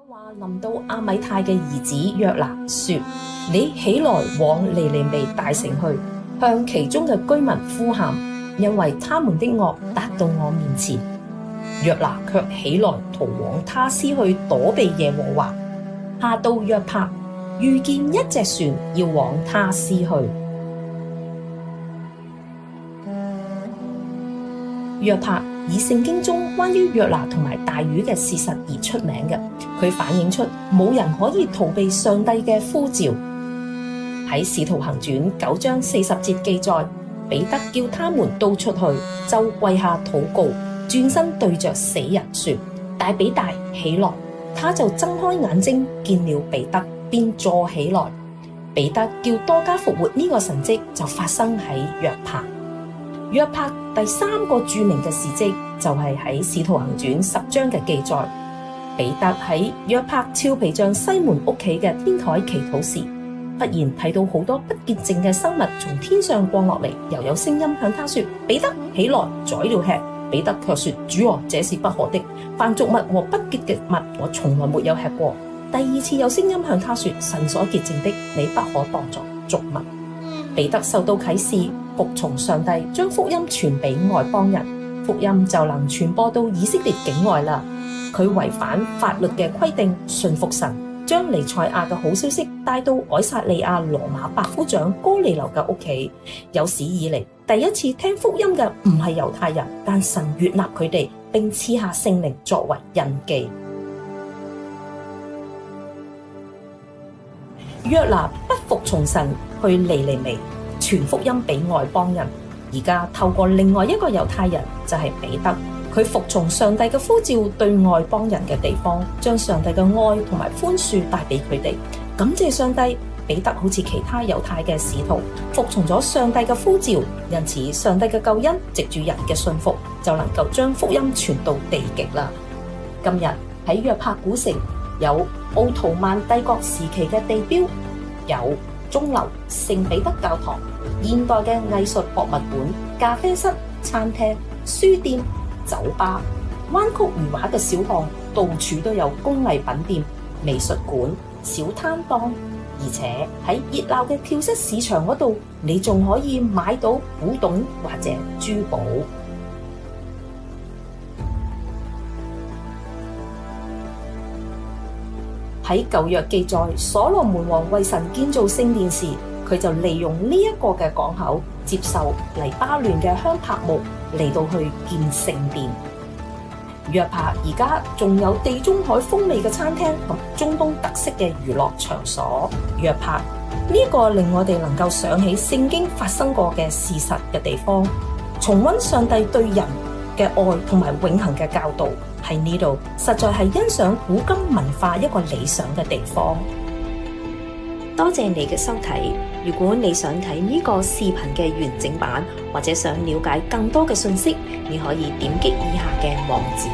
話臨到阿米泰嘅兒子約拿說：你起來往尼尼微大城去，向其中嘅居民呼喊，因為他們的惡達到我面前。約拿卻起來逃往他施去躲避耶和華，下到約帕，遇見一隻船要往他施去。約帕以聖經中關於約拿同埋大魚嘅事實而出名嘅，佢反映出冇人可以逃避上帝嘅呼召。喺《使徒行傳》9章40節記載，彼得叫他們都出去，就跪下禱告，轉身對着死人說：大比大起來！他就睜開眼睛，見了彼得，便坐起來。彼得叫多加復活呢個神蹟就發生喺約帕。約帕第三個著名嘅事蹟就係喺《使徒行傳》10章嘅記載。彼得喺約帕俏皮匠西門屋企嘅天台祈禱時，忽然睇到好多不潔淨嘅生物從天上降落嚟，又有聲音向他說：彼得起來宰了吃。彼得卻說：主啊，這是不可的，凡俗物和不潔嘅物我從來沒有吃過。第二次有聲音向他說：神所潔淨的你不可當作俗物。彼得受到啟示，服從上帝，將福音傳俾外邦人，福音就能傳播到以色列境外啦。佢違反法律嘅規定，順服神，將彌賽亞嘅好消息帶到凱撒利亞羅馬百夫長哥尼流嘅屋企。有史以嚟第一次聽福音嘅唔係猶太人，但神悅納佢哋，並賜下聖靈作為印記。約拿不服從神，去尼尼微傳福音俾外邦人，而家透過另外一個猶太人，就係彼得，佢服從上帝嘅呼召，對外邦人嘅地方，將上帝嘅愛同埋寬恕帶俾佢哋。感謝上帝，彼得好似其他猶太嘅使徒，服從咗上帝嘅呼召，因此上帝嘅救恩藉住人嘅信服，就能夠將福音傳到地極啦。今日喺約帕古城有奧圖曼帝國時期嘅地標，有鐘樓、聖彼得教堂、現代嘅藝術博物館、咖啡室、餐廳、書店、酒吧、彎曲如畫嘅小巷，到處都有工藝品店、美術館、小攤檔，而且喺熱鬧嘅跳蚤市場嗰度，你仲可以買到古董或者珠寶。喺舊約記載，所羅門王為神建造聖殿時，佢就利用呢一個嘅港口，接受黎巴嫩嘅香柏木嚟到去建聖殿。約帕而家仲有地中海風味嘅餐廳同中東特色嘅娛樂場所。約帕呢個令我哋能夠想起聖經發生過嘅事實嘅地方，重溫上帝對人嘅愛同埋永恆嘅教導。喺呢度實在係欣賞古今文化一個理想嘅地方。多謝你嘅收睇。如果你想睇呢個視頻嘅完整版，或者想了解更多嘅信息，你可以點擊以下嘅網址。